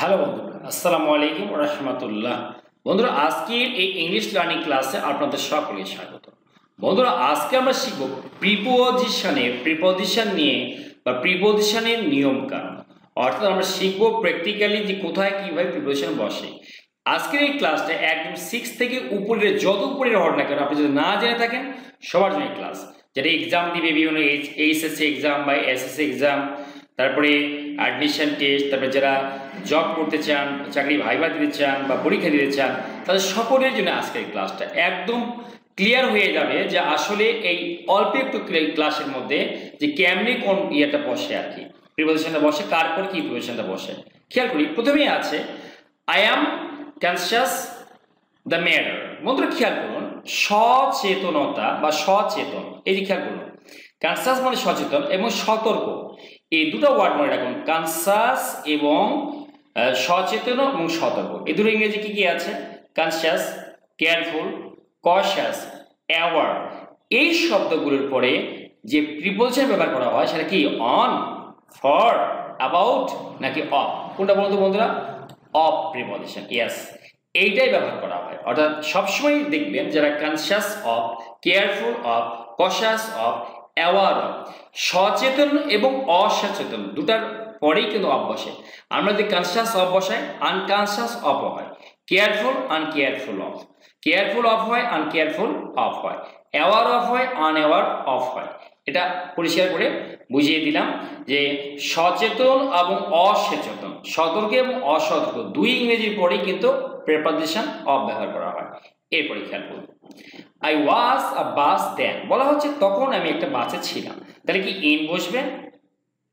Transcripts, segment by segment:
Hello বন্ধুরা, আসসালামু আলাইকুম ওয়া রাহমাতুল্লাহ। বন্ধুরা, আজকের এই ইংলিশ লার্নিং ক্লাসে আপনাদের সকলকে স্বাগত। বন্ধুরা, আজকে আমরা শিখব প্রিপজিশন নিয়ে বা প্রিপজিশনের নিয়ম কানুন। অর্থাৎ আমরা শিখব প্র্যাকটিক্যালি যে কোথায় কিভাবে প্রিপজিশন বসে। আজকের এই ক্লাসটা একদম 6 থেকে উপরের যত উপরের হওয়ার না কেন আপনি যদি না জেনে থাকেন সবার জন্য ক্লাস, যেটা এক্সাম দিবে বিভিন্ন এইচএসসি এক্সাম বা এসএসসি এক্সাম, তারপরে অ্যাডমিশন টেস্ট, তারপরে যারা জব করতে চান, চাকরি ভাইবা দিতে চান বা পরীক্ষা দিতে চান, তাদের সকলের জন্য আজকের ক্লাসটা একদম ক্লিয়ার হয়ে যাবে যে আসলে এই অল্প একটু ক্লাসের মধ্যে যে কেমনি কোন ইয়েটা বসে আর কি, প্রিপজিশনটা বসে, কার পর কি প্রিপজিশনটা বসে। খেয়াল করি, প্রথমেই আছে I am conscious the matter. বন্ধুরা খেয়াল করুন, সচেতনতা বা সচেতন, এই যে খেয়াল করুন, কনসিয়াস মানে সচেতন এবং সতর্ক, এই দুটো ওয়ার্ড মনে রাখুন। কনসিয়াস এবং সচেতন এবং সতর্ক, এই দুটো ইংরেজি কি কি আছে? Conscious, careful, কশাস, aware. এই শব্দগুলোর পরে যে প্রিপজিশন ব্যবহার করা হয় সেটা কি অন, ফর, অ্যাবাউট নাকি অফ? কোনটা বলতো বন্ধুরা? অফ প্রিপজিশন, ইয়েস, এইটাই ব্যবহার করা হয়। অর্থাৎ সবসময় দেখবেন যারা conscious of, careful of, কশাস of, aware of, সচেতন এবং অসচেতন দুটার পরেই কিন্তু অফ বসে। আমরা যদি কনসিয়াস অফ বসাই, আনকনসিয়াস অফ হয়, কেয়ারফুল আনকেয়ারফুল অফ, কেয়ারফুল অফ হয়, আনকেয়ারফুল অফ হয়, অ্যাওয়ার অফ হয়, আনঅ্যাওয়ার অফ হয়। এটা পরিষ্কার করে বুঝিয়ে দিলাম যে সচেতন এবং অসচেতন, সতর্ক এবং অসতর্ক দুই ইংরেজির পরেই কিন্তু প্রিপজিশন অফ ব্যবহার করা হয়। এরপরে খেয়াল করুন, আই ওয়াজ আ বাস দেন, বলা হচ্ছে তখন আমি একটা বাসে ছিলাম। তাহলে কি ইন বসবে?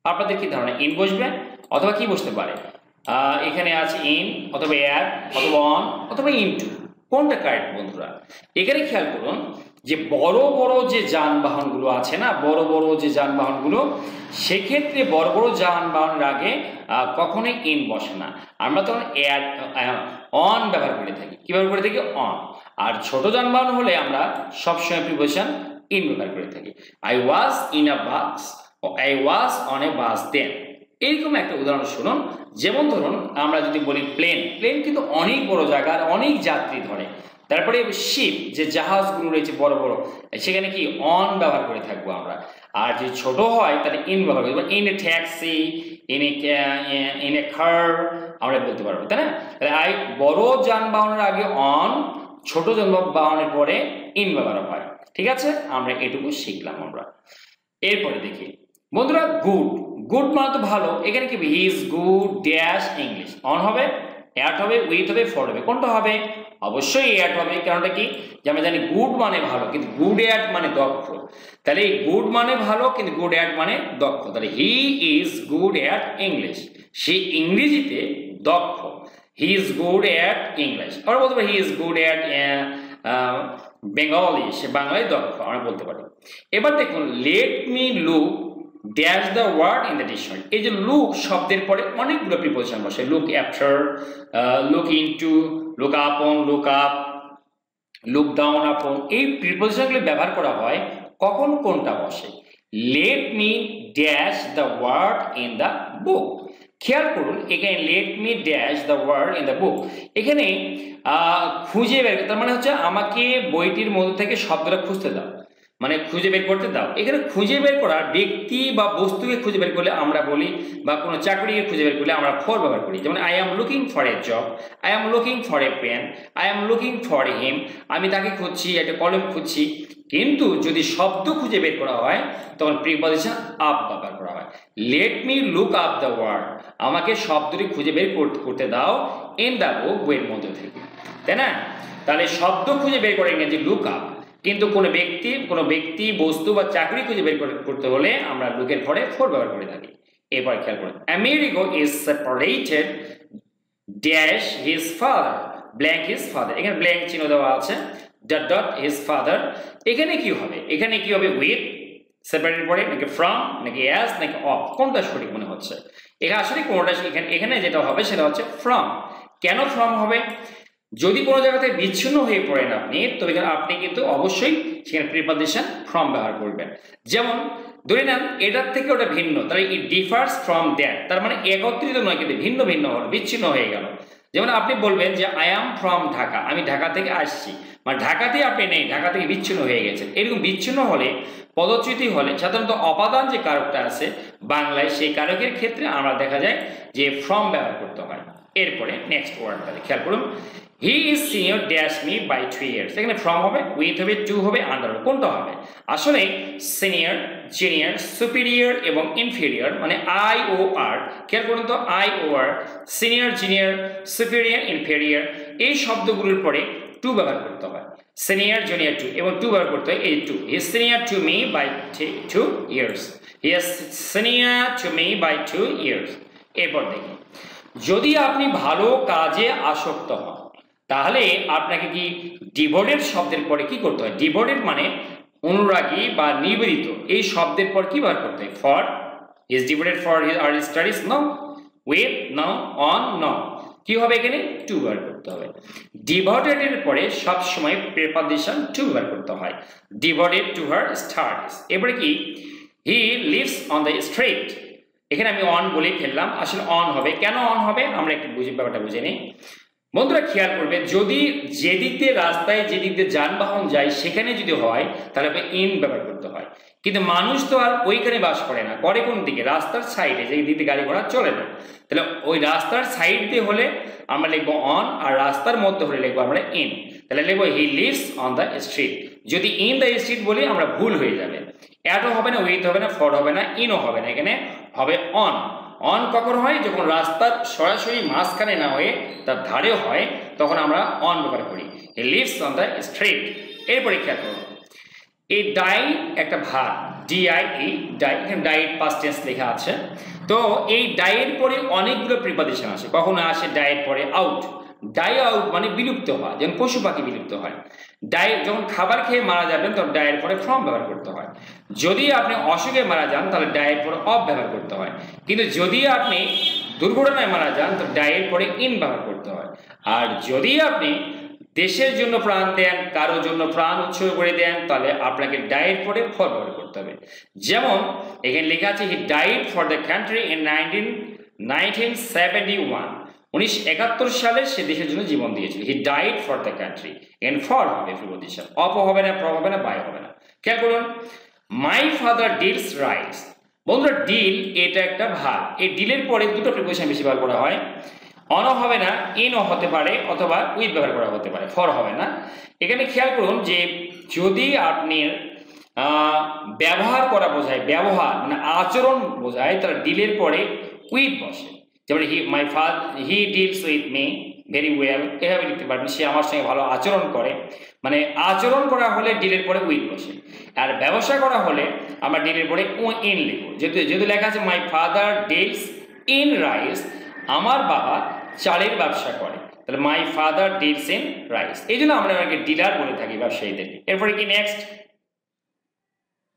আপনাদের কি ধারণা, ইন বসবে অথবা কি বসতে পারে? এখানে আছে ইন অথবা অ্যাট অথবা অন অথবা ইনটু, কোনটা কারেক্ট বন্ধুরা? এখানে খেয়াল করুন যে বড় বড় যে যানবাহনগুলো আছে না, বড় বড় যে যানবাহনগুলো, সেক্ষেত্রে বড় বড় যানবাহনের আগে কখনোই ইন বসে না। আমরা তখন অ্যাট অন ব্যবহার করে থাকি। কি ব্যবহার করে থাকি? অন। আর ছোট যানবাহন হলে আমরা সবসময় প্রিপজিশন ইন ব্যবহার করে থাকি। I was in a bus, I was on a bus then. এইরকম একটা উদাহরণ শুনুন, যেমন ধরুন আমরা যদি বলি প্লেন, প্লেন কিন্তু অনেক বড় জায়গার অনেক যাত্রী ধরে। তারপরে শিপ, যে জাহাজগুলো রয়েছে বড় বড়, সেখানে কি অন ব্যবহার করে থাকবো আমরা। আর যদি ছোট হয় তাহলে ইন ব্যবহার করবো। In a taxi, in a car আমরা বলতে পারবো, তাই না? তাহলে আই বড় যানবাহনের আগে অন, ছোট যানবাহনের পরে ইন ব্যবহার হয়। ঠিক আছে, আমরা এটুকু শিখলাম আমরা। এরপরে দেখি বন্ধুরা, গুড, গুড মানে তো ভালো। এখানে কি হি is good dash English, on হবে, অ্যাট হবে, উইথ হবে, ফর হবে। কোনটা হবে? অবশ্যই অ্যাট হবে। কারণটা কি? যে আমরা জানি গুড মানে ভালো, কিন্তু গুড অ্যাট মানে দক্ষ। তাহলে গুড মানে ভালো, কিন্তু গুড অ্যাট মানে দক্ষ। তাহলে he is good at English, সে ইংরেজিতে দক্ষ। He is good at English. আমরা বলতে পারি he is good at Bengali, সে বাংলায় দক্ষ, আমরা বলতে পারি। এবার দেখুন, let me look dash the word in the dictionary. এই যে লুক শব্দের পরে অনেকগুলো প্রিপজিশন বসে। Look after, look into, look upon, look up, look down upon. এই প্রিপজিশনগুলো ব্যবহার করা হয় কখন, কোনটা বসে? Late me dash the word in the book. খেয়াল করুন, এখানে let me dash the word in the book, এখানে খুঁজে বের, তার মানে হচ্ছে আমাকে বইটির মধ্যে থেকে শব্দটা খুঁজতে দাও, মানে খুঁজে বের করতে দাও। এখানে খুঁজে বের করা ব্যক্তি বা বস্তুকে খুঁজে বের করলে আমরা বলি, বা কোনো চাকরিকে খুঁজে বের করলে আমরা ফর ব্যবহার করি। যেমন I am looking for a job, I am looking for a pen, I am looking for him, আমি তাকে খুঁজছি, একটা কলম খুঁজছি। কিন্তু যদি শব্দ খুঁজে বের করা হয় তখন প্রিপজিশন আপ ব্যবহার করা হয়। Let me look up the word, আমাকে শব্দটি খুঁজে বের করতে দাও ইন দ্য বুক, বইয়ের মধ্যে থেকে, তাই না? তাহলে শব্দ খুঁজে বের করে ইংরেজি লুক আপ, কিন্তু কোনো ব্যক্তি বস্তু বা চাকরি খুঁজে বের করতে হলে আমরা লুকের পরে ফর ব্যবহার করে থাকি। এবার খেয়াল করুন, Amerigo is separated dash his father, blank his father. এখানে ব্ল্যাঙ্ক চিহ্ন দেওয়া আছে, ডট ডট হিজ ফাদার। এখানে কি হবে? এখানে কি হবে? উইথ সেপারেটেড পরে নাকি ফ্রম নাকি অ্যাজ নাকি অফ, কোনটা সঠিক মনে হচ্ছে? এখানে আসলে কোনটা, এখানে যেটা হবে সেটা হচ্ছে ফ্রম। কেন ফ্রম হবে? যদি কোনো জায়গাতে বিচ্ছিন্ন হয়ে পড়েন আপনি, তবে আপনি কিন্তু অবশ্যই সেখানে প্রিপজিশন ফ্রম ব্যবহার করবেন। যেমন ধরে নেন এটার থেকে ওটা ভিন্ন, তাহলে ইট ডিফার্স ফ্রম দ্যাট, তার মানে একত্রিত নয় কিন্তু ভিন্ন ভিন্ন হলো, বিচ্ছিন্ন হয়ে গেল। যেমন আপনি বলবেন যে আই অ্যাম ফ্রম ঢাকা, আমি ঢাকা থেকে আসছি, মানে ঢাকাতেই আপনি নেই, ঢাকা থেকে বিচ্ছিন্ন হয়ে গেছেন। এরকম বিচ্ছিন্ন হলে পদচ্যুতি হলে সাধারণত অপাদান যে কারকটা আছে বাংলায়, সেই কারকের ক্ষেত্রে আমরা দেখা যায় যে ফ্রম ব্যবহার করতে হয়। এরপরে নেক্সট ওয়ার্ড তাহলে খেয়াল করুন, he is senior dash me by 3 years, এখানে ফ্রম হবে, উইথ হবে, টু হবে, আন্ডার হবে, কোনটা হবে? আসলে সিনিয়র, জুনিয়র, সুপিরিয়র এবং ইনফেরিয়র মানে আই ও আর, খেয়াল করুন তো, I O R, senior, junior, superior, inferior, এই শব্দগুলোর পরে টু ব্যবহার করতে হয়। সিনিয়র, জুনিয়র, টু এবং টু ব্যবহার করতে হয়, এই to. He is senior to me by 2 years, he is senior to me by 2 years। এরপর দেখি, যদি আপনি ভালো কাজে আসক্ত হন তাহলে আপনাকে কি ডিভোটেড শব্দের পরে কি করতে হয়? ডিভোটেড মানে অনুরাগী বা নিবেদিত, এই শব্দের পর কি ব্যবহার করতে হয়? For, is devoted for his আর his studies, no, with, no, on, no, কি হবে এখানে? টু ব্যবহার করতে হবে। ডিভোটেড এর পরে সব সময় প্রিপজিশন টু ব্যবহার করতে হয়, ডিভোটেড টু হার স্টাডিজ। এবারে কি, he lives on the street, এখানে আমি অন বলেই ফেললাম, আসলে অন হবে, কেন অন হবে আমরা একটু ব্যাপারটা বুঝে নিই। বন্ধুরা খেয়াল করবে, যদি যেদিক দিয়ে রাস্তায় যেদিক দিয়ে যানবাহন যায় সেখানে যদি হয় তাহলে ইন ব্যবহার করতে হয়, কিন্তু মানুষ তো আর ওইখানে বাস করে না, করে কোন দিকে? রাস্তার সাইডে, যে দিক দিয়ে গাড়ি ঘোড়া চলে না, তাহলে ওই রাস্তার সাইড দিয়ে হলে আমরা লিখবো অন, আর রাস্তার মধ্যে হলে লিখবো আমরা ইন। তাহলে লিখবো he lives on the street. যদি ইন দ্য স্ট্রিট বলি আমরা ভুল হয়ে যাবে, অ্যাডও হবে না, উইথ হবে না, ফর হবে না, ইনও হবে না, এখানে হবে অন। অন কখন হয়? যখন রাস্তার সরাসরি মাঝখানে না হয়ে তার ধারেও হয়, তখন আমরা অন ব্যবহার করি, he lives on the street. এরপরে খেয়াল করুন, এই ডাই একটা ভার, ডিআইই, ডাই, এখানে ডাইট পাস্ট টেন্স লেখা আছে। তো এই ডাইয়ের পরে অনেকগুলো প্রিপজিশন আসে, কখনো আসে ডাইয়ের পরে আউট, ডাই আউট মানে বিলুপ্ত হওয়া, যেমন পশু পাখি বিলুপ্ত হয়। ডাই, যখন খাবার খেয়ে মারা যাবেন তখন ডাইয়ের পরে ফ্রম ব্যবহার করতে হয়। যদি আপনি অসুখে মারা যান তাহলে ডাইয়ের পরে অফ ব্যবহার করতে হয়, কিন্তু যদি আপনি দুর্ঘটনায় মারা যান তো ডাইয়ের পরে ইন ব্যবহার করতে হয়। আর যদি আপনি দেশের জন্য প্রাণ দেন, কারোর জন্য প্রাণ উৎসর্গ করে দেন, তাহলে আপনাকে ডাইয়ের পরে ফর ব্যবহার করতে হবে। যেমন এখানে লেখা আছে he died for the country in 1971, 1971 সালে সে দেশের জন্য জীবন দিয়েছিল। He died for the country, N for হবে প্রিপজিশন, অপ হবে না, ফ্রম হবে না, বাই হবে না। খেয়াল করুন, মাই ফাদার ডিলস রাইস। বন্ধুরা ডিল এটা একটা ভাগ, এই ডিলের পরে দুটো প্রিপজিশন বেশি ব্যবহার করা হয়, অনও হবে না, ইনও হতে পারে, অথবা উইথ ব্যবহার করা হতে পারে, ফর হবে না। এখানে খেয়াল করুন যে যদি আপনি ব্যবহার করা বোঝায়, ব্যবহার মানে আচরণ বোঝায়, তাহলে ডিলের পরে উইথ বসে। যেমন he deals with me very well, এভাবে লিখতে পারবেন, সে আমার সঙ্গে ভালো আচরণ করে, মানে আচরণ করা হলে ডিলের পরে উইথ বসে। আর ব্যবসা করা হলে আমরা ডিলের পরে ইন লিখবো। যেহেতু লেখা আছে my father deals in rice, আমার বাবা চালের ব্যবসা করে, তাহলে my father deals in rice, এই জন্য আমরা অনেকে ডিলার বলে থাকি ব্যবসায়ীদেরকে। এরপরে কি next,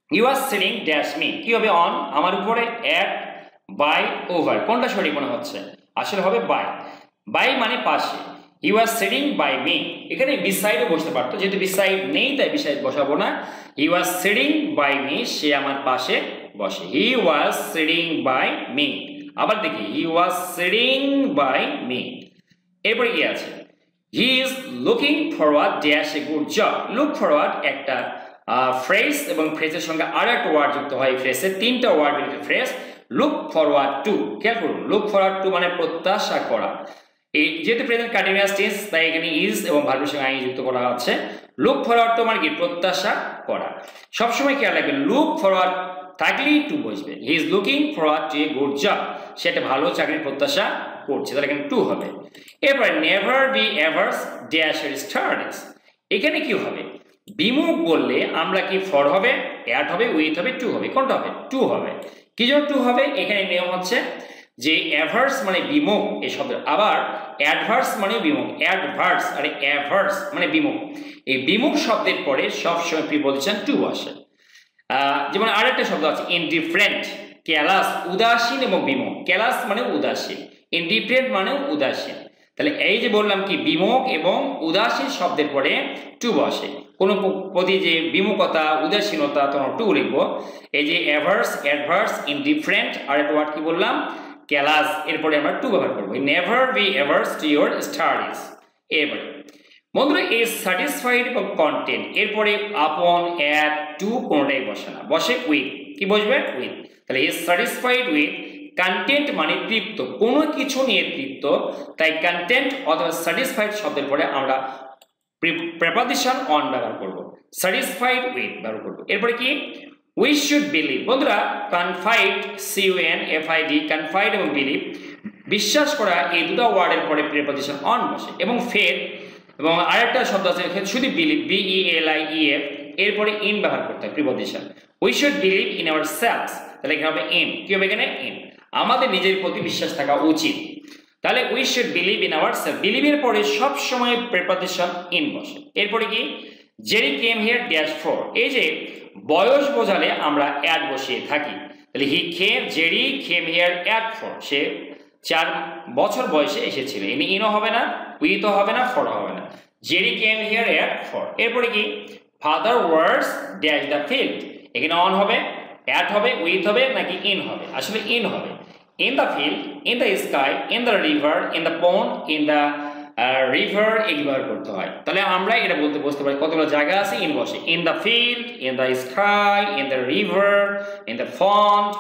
you are sitting dash me, কি হবে? অন, আমার উপরে, অ্যাট, বাই, ওভার, কোনটা সঠিক মনে হচ্ছে? আসলে হবে বাই, বাই মানে পাশে। You are sitting by me, এখানে বিসাইডে বসতে পারতো, যেহেতু বিসাইড নেই তাই বিসাইড বসাবো না। You are sitting by me, সে আমার পাশে বসে। He was sitting by me, আবার দেখি he was sitting by me. এরপরে কি আছে? He is looking forward dash a good job. Look forward একটা ফ্রেজ এবং ফ্রেজের সঙ্গে আর একটা ওয়ার্ড যুক্ত হয়, ফ্রেজে তিনটা ওয়ার্ড মিলে ফ্রেজ লুক ফরওয়ার্ড টু। খেয়াল করুন, লুক ফরওয়ার্ড টু মানে প্রত্যাশা করা। এই যেহেতু প্রেজেন্ট কন্টিনিউয়াস টেন্স তাই এখানে ইজ এবং ভার্বের সঙ্গে আই যুক্ত করা আছে। লুক ফরওয়ার্ড টু মানে কি? প্রত্যাশা করা। সবসময় খেয়াল রাখবেন, লুক ফরওয়ার্ড থাকলেই টু বসবে। He is looking forward to a good job, সে একটা ভালো চাকরির প্রত্যাশা করছে, তাহলে এখানে টু হবে। এরপর নেভার বি এভার্স ড্যাশ এর স্টাডিজ, এখানে কি হবে? বিমুখ বললে আমরা কি ফর হবে, অ্যাট হবে, উইথ হবে, টু হবে, কোনটা হবে? টু হবে। কি জন্য টু হবে? এখানে নিয়ম হচ্ছে যে অ্যাভার্স মানে বিমুখ এই শব্দ, আবার অ্যাডভার্স মানে বিমুখ, অ্যাডভার্স আর অ্যাভার্স মানে বিমুখ। এই বিমুখ শব্দের পরে সবসময় প্রিপজিশন টু আসে। যেমন আরেকটা শব্দ আছে ইনডিফারেন্ট, ক্যালাস, উদাসীন এবং বিমুখ। ক্যালাস মানে উদাসীন, ইনডিফারেন্ট মানে উদাসীন। তাহলে এই যে বললাম কি বিমুখ এবং উদাসীন শব্দের পরে টু বসে। কোনো প্রতি যে বিমুখতা উদাসীনতা তখন টু লিখবো এই যে অ্যাভার্স অ্যাডভার্স ইনডিফারেন্ট আর একটা ওয়ার্ড কি বললাম ক্যালাস এরপরে আমরা টু ব্যবহার করবো never be averse to your studies এরপরে বন্ধুরা এই স্যাটিসফাইড এবং কন্টেন্ট এরপরে আপন অ্যাট টু কোনোটাই বসে না বসে উইথ কি বসবে উইথ তাহলে ইজ স্যাটিসফাইড উইথ কন্টেন্ট মানে তৃপ্ত কোনো কিছু নিয়ে তৃপ্ত তাই কন্টেন্ট অথবা স্যাটিসফাইড শব্দের পরে আমরা প্রেপোজিশন অন ব্যবহার করব স্যাটিসফাইড উইথ ব্যবহার করব এরপরে কি উই শুড বিলিভ বন্ধুরা কনফাইড CONFID কনফাইড এবং বিলিভ বিশ্বাস করা এই দুটো ওয়ার্ডের পরে প্রেপোজিশন অন বসে এবং ফেথ এবং আরেকটা শব্দ আছে শুধু বিলিভ BELIEF এরপরে ইন ব্যবহার করতে হয় preposition we should believe in hour selves তাহলে এখানে হবে ইন কি হবে এখানে ইন আমাদের নিজের প্রতি বিশ্বাস থাকা উচিত তাহলে we should believe in our self বিলিভের পরে সব সময় প্রিপোজিশন ইন বসে এরপরে কি Jerry came here dash for এই যে বয়স বোঝালে আমরা অ্যাড বসিয়ে থাকি তাহলে Jerry came here at for সে 4 বছর বয়সে এসেছিল ইনও হবে না উইথও হবে না ফর হবে না Jerry came here at for এরপরে কি father was dash the field এখানে অন হবে অ্যাট হবে উইথ হবে নাকি ইন হবে আসলে ইন হবে in the field in the sky in the river in the pond in the river এগুলো করতে হয় তাহলে আমরা এটা বুঝতে পারি কতগুলো জায়গা আছে ইন বসে in the field in the sky in the river in the pond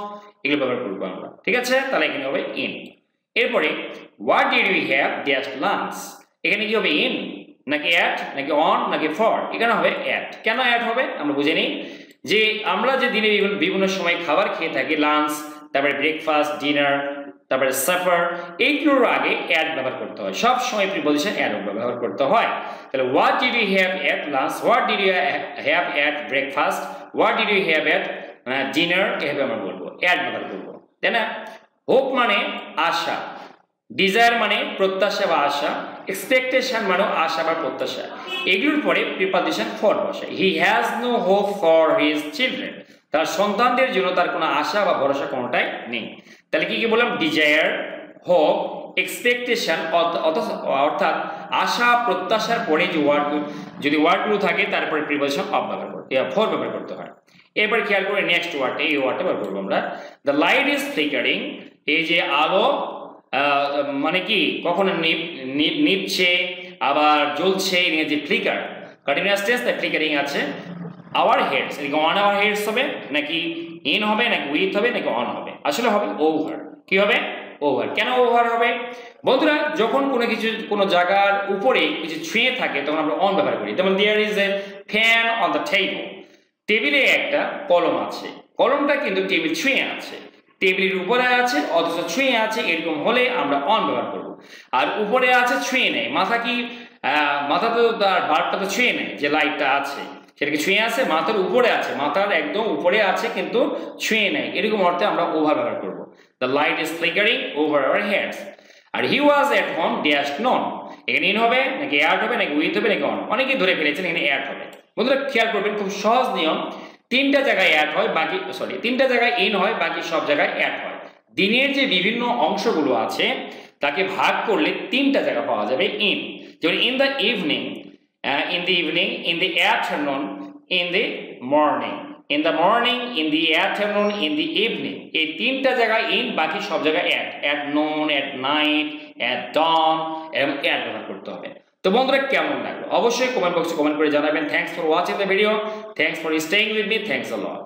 এগুলো ব্যবহার করব আমরা ঠিক আছে তাহলে এখানে হবে in এরপরে what did we have dash lunch এখানে কি হবে in নাকি at নাকি on নাকি for এখানে হবে at কেন at হবে আমরা বুঝে নিই যে আমরা যে দিনে বিভিন্ন সময় খাবার খেয়ে থাকি লাঞ্চ তারপরে ব্রেকফাস্ট ডিনার তারপরে সাফার এইগুলোর আগে অ্যাড ব্যবহার করতে হয় সব সময় প্রিপোজিশন অ্যাড ব্যবহার করতে হয় তাহলে what did you have at lunch what did you have at breakfast what did you have at dinner এভাবে আমরা বলবো অ্যাড ব্যবহার করবো তাই না হোপ মানে আশা ডিজায়ার মানে প্রত্যাশা বা আশা এক্সপেকটেশন মানে আশা বা প্রত্যাশা এগুলোর পরে প্রিপোজিশন ফর বসে he has no hope for his children তার সন্তানদের জন্য তার কোনো আশা বা ভরসা কোনোটাই নেই তাহলে কি বললাম ডিজায়ার হোপ এক্সপেকটেশন অর্থাৎ আশা প্রত্যাশার পরে যে যদি ওয়ার্ডগুলো থাকে তারপরে প্রিপোজিশন অফ ব্যবহার করতে ফর ব্যবহার করতে হয় এরপর খেয়াল করে নেক্সট ওয়ার্ডটা এই ওয়ার্ডটা ব্যবহার করবো আমরা দ্য লাইট ইজ ফ্লিকারিং এই যে আলো মানে কি কখনো নিভছে আবার জ্বলছে যে ফ্লিকার কন্টিনিউয়াস টেন্স তাই ফ্লিকারিং আছে আওয়ার হেডস এদিকে অন আওয়ার হেডস হবে নাকি ইন হবে নাকি উইথ হবে নাকি অন হবে আসলে হবে ওভার কি হবে ওভার কেন ওভার হবে বন্ধুরা যখন কোনো জায়গার উপরে কিছু ছুঁয়ে থাকে তখন আমরা অন ব্যবহার করি যেমন there is a fan on the table টেবিলে একটা কলম আছে কলমটা কিন্তু টেবিল ছুঁয়ে আছে টেবিলের উপরে আছে অথচ ছুঁয়ে আছে এরকম হলে আমরা অন ব্যবহার করব আর উপরে আছে ছুঁয়ে নেই মাথা তো তার বাল্বটা তো ছুঁয়ে নেই যে লাইটটা আছে সেটাকে ছুঁয়ে আছে মাথার উপরে আছে মাথার একদম উপরে আছে কিন্তু ছুঁয়ে নেই এরকম অর্থে আমরা ওভার ব্যবহার করব the light is flickering over our heads আর he was at home dash none এখানে ইন হবে নাকি অ্যাড হবে নাকি উইথ হবে নাকি অন অনেকেই ধরে ফেলেছেন এখানে অ্যাড হবে বন্ধুরা খেয়াল করবেন খুব সহজ নিয়ম তিনটা জায়গায় অ্যাড হয় তিনটা জায়গায় ইন হয় বাকি সব জায়গায় অ্যাড হয় দিনের যে বিভিন্ন অংশগুলো আছে তাকে ভাগ করলে তিনটা জায়গা পাওয়া যাবে ইন যেমন in the evening in the afternoon in the morning in the morning in the afternoon in the evening এই তিনটা জায়গায় ইন বাকি সব জায়গায় at noon at night at dawn এবং অ্যাড ব্যবহার করতে হবে তো বন্ধুরা কেমন লাগলো অবশ্যই কমেন্ট বক্সে কমেন্ট করে জানাবেন thanks for watching the video thanks for staying with me thanks a lot